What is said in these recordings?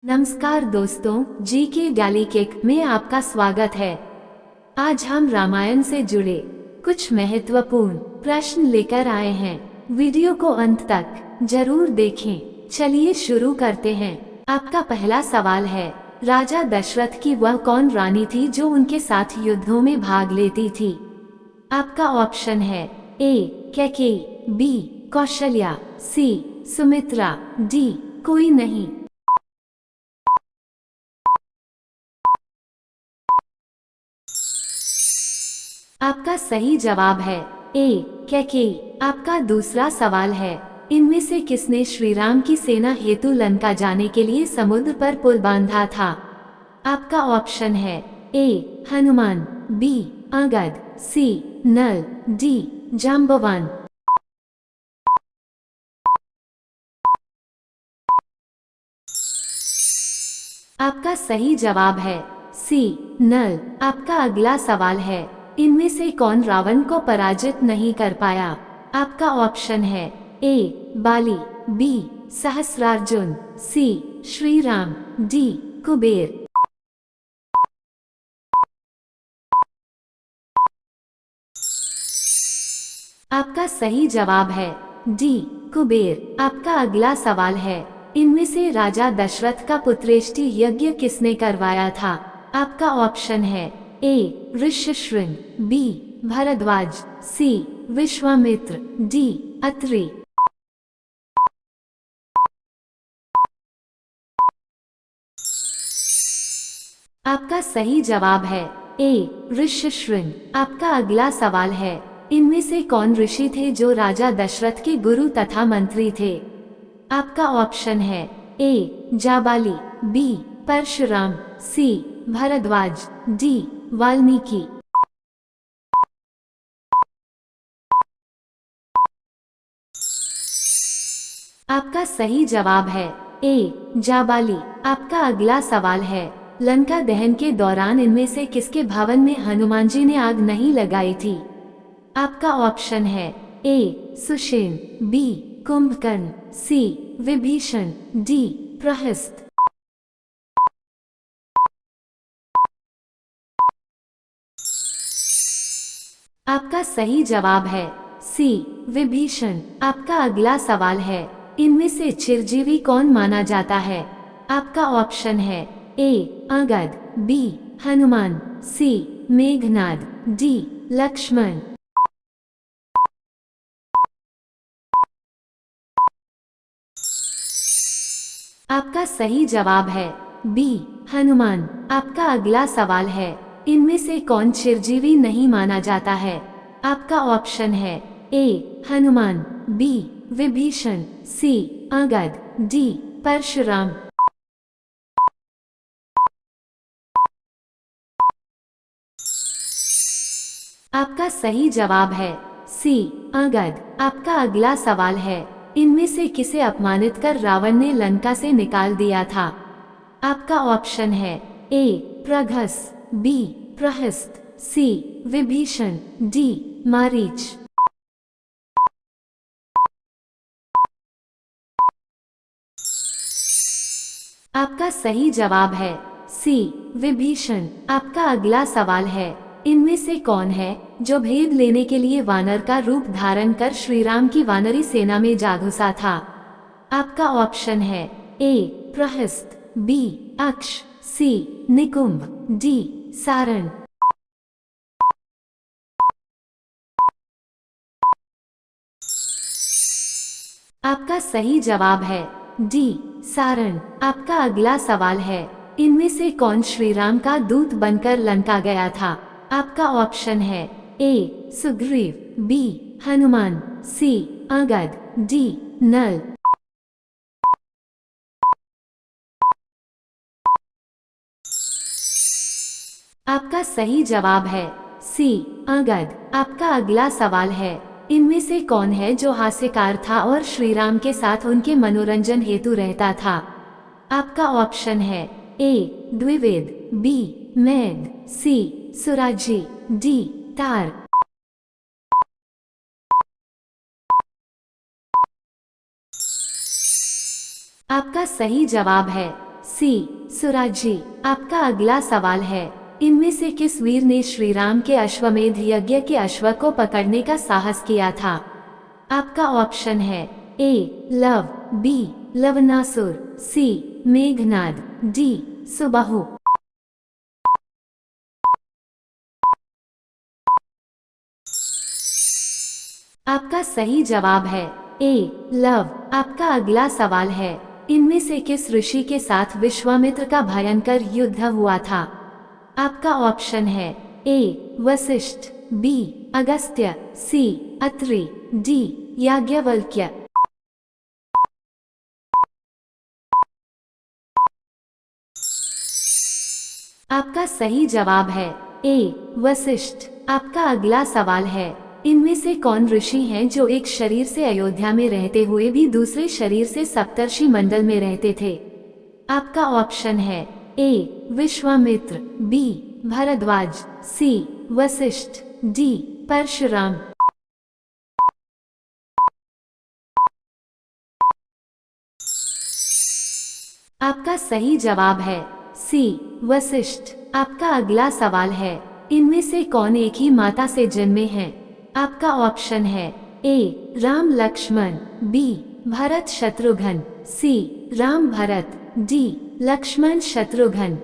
नमस्कार दोस्तों, जी के गैलीकिक में आपका स्वागत है। आज हम रामायण से जुड़े कुछ महत्वपूर्ण प्रश्न लेकर आए हैं। वीडियो को अंत तक जरूर देखें। चलिए शुरू करते हैं। आपका पहला सवाल है, राजा दशरथ की वह कौन रानी थी जो उनके साथ युद्धों में भाग लेती थी? आपका ऑप्शन है ए कैकेयी, बी कौशल्या, सी सुमित्रा, डी कोई नहीं। आपका सही जवाब है ए कैकेयी। आपका दूसरा सवाल है, इनमें से किसने श्रीराम की सेना हेतु लंका जाने के लिए समुद्र पर पुल बांधा था? आपका ऑप्शन है ए हनुमान, बी अंगद, सी नल, डी जाम्बवान। आपका सही जवाब है सी नल। आपका अगला सवाल है, इनमें से कौन रावण को पराजित नहीं कर पाया? आपका ऑप्शन है ए बाली, बी सहस्रार्जुन, सी श्री राम, डी कुबेर। आपका सही जवाब है डी कुबेर। आपका अगला सवाल है, इनमें से राजा दशरथ का पुत्रेष्टि यज्ञ किसने करवाया था? आपका ऑप्शन है ए ऋष्यशृंग, बी भरद्वाज, सी विश्वामित्र, डी अत्रि। आपका सही जवाब है ए ऋष्यशृंग। आपका अगला सवाल है, इनमें से कौन ऋषि थे जो राजा दशरथ के गुरु तथा मंत्री थे? आपका ऑप्शन है ए जाबाली, बी परशुराम, सी भरद्वाज, डी वाल्मीकि। आपका सही जवाब है ए जाबाली। आपका अगला सवाल है, लंका दहन के दौरान इनमें से किसके भवन में हनुमान जी ने आग नहीं लगाई थी? आपका ऑप्शन है ए सुषेण, बी कुंभकर्ण, सी विभीषण, डी प्रहस्त। आपका सही जवाब है सी विभीषण। आपका अगला सवाल है, इनमें से चिरजीवी कौन माना जाता है? आपका ऑप्शन है ए अंगद, बी हनुमान, सी मेघनाद, डी लक्ष्मण। आपका सही जवाब है बी हनुमान। आपका अगला सवाल है, इनमें से कौन चिरजीवी नहीं माना जाता है? आपका ऑप्शन है ए हनुमान, बी विभीषण, सी अंगद, डी परशुराम। आपका सही जवाब है सी अंगद। आपका अगला सवाल है, इनमें से किसे अपमानित कर रावण ने लंका से निकाल दिया था? आपका ऑप्शन है ए प्रघस, बी प्रहस्त, सी विभीषण, डी मारीच। आपका सही जवाब है सी विभीषण। आपका अगला सवाल है, इनमें से कौन है जो भेद लेने के लिए वानर का रूप धारण कर श्रीराम की वानरी सेना में जा घुसा था? आपका ऑप्शन है ए प्रहस्त, बी अक्ष, सी निकुंभ, डी सारण। आपका सही जवाब है डी सारण। आपका अगला सवाल है, इनमें से कौन श्रीराम का दूत बनकर लंका गया था? आपका ऑप्शन है ए सुग्रीव, बी हनुमान, सी अंगद, डी नल। आपका सही जवाब है सी अंगद। आपका अगला सवाल है, इनमें से कौन है जो हास्यकार था और श्रीराम के साथ उनके मनोरंजन हेतु रहता था? आपका ऑप्शन है ए द्विवेद, बी मैद, सी सुराजी, डी तार। आपका सही जवाब है सी सुराजी। आपका अगला सवाल है, इनमें से किस वीर ने श्री राम के अश्वमेध यज्ञ के अश्व को पकड़ने का साहस किया था? आपका ऑप्शन है ए लव, बी लवनासुर, सी मेघनाद, डी सुबाहु। आपका सही जवाब है ए लव। आपका अगला सवाल है, इनमें से किस ऋषि के साथ विश्वामित्र का भयंकर युद्ध हुआ था? आपका ऑप्शन है ए वशिष्ठ, बी अगस्त्य, सी अत्रि, डी याज्ञवल्क्य। आपका सही जवाब है ए वशिष्ठ। आपका अगला सवाल है, इनमें से कौन ऋषि हैं जो एक शरीर से अयोध्या में रहते हुए भी दूसरे शरीर से सप्तर्षि मंडल में रहते थे? आपका ऑप्शन है ए विश्वामित्र, बी भरद्वाज, सी वशिष्ठ, डी परशुराम। आपका सही जवाब है सी वशिष्ठ। आपका अगला सवाल है, इनमें से कौन एक ही माता से जन्मे हैं? आपका ऑप्शन है ए राम लक्ष्मण, बी भरत शत्रुघ्न, सी राम भरत, डी लक्ष्मण शत्रुघ्न।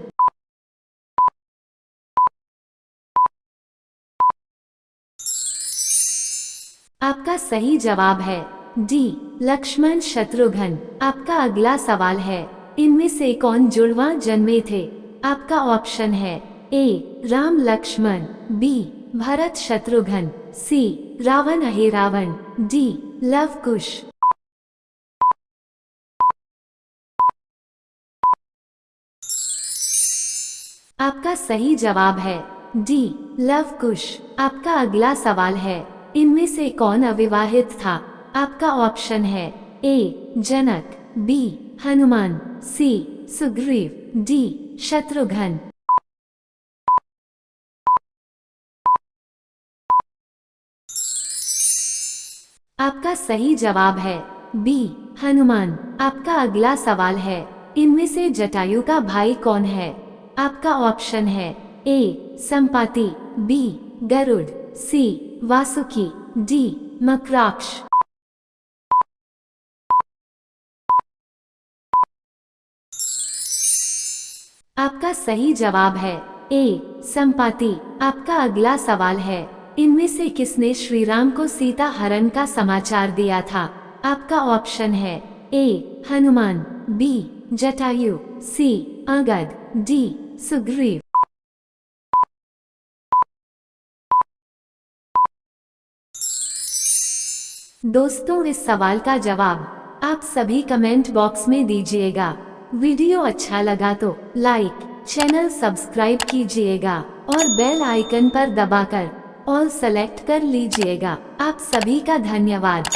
आपका सही जवाब है डी लक्ष्मण शत्रुघ्न। आपका अगला सवाल है, इनमें से कौन जुड़वा जन्मे थे? आपका ऑप्शन है ए राम लक्ष्मण, बी भरत शत्रुघ्न, सी रावण अहिरावण, डी लव कुश। आपका सही जवाब है डी लव कुश। आपका अगला सवाल है, इनमें से कौन अविवाहित था? आपका ऑप्शन है ए जनक, बी हनुमान, सी सुग्रीव, डी शत्रुघ्न। आपका सही जवाब है बी हनुमान। आपका अगला सवाल है, इनमें से जटायु का भाई कौन है? आपका ऑप्शन है ए संपाति, बी गरुड़, सी वासुकी, डी मकराक्ष। आपका सही जवाब है ए संपाति। आपका अगला सवाल है, इनमें से किसने श्री राम को सीता हरण का समाचार दिया था? आपका ऑप्शन है ए हनुमान, बी जटायु, सी अंगद, डी सुग्रीव। दोस्तों, इस सवाल का जवाब आप सभी कमेंट बॉक्स में दीजिएगा। वीडियो अच्छा लगा तो लाइक, चैनल सब्सक्राइब कीजिएगा और बेल आइकन पर दबाकर ऑल सेलेक्ट कर लीजिएगा। आप सभी का धन्यवाद।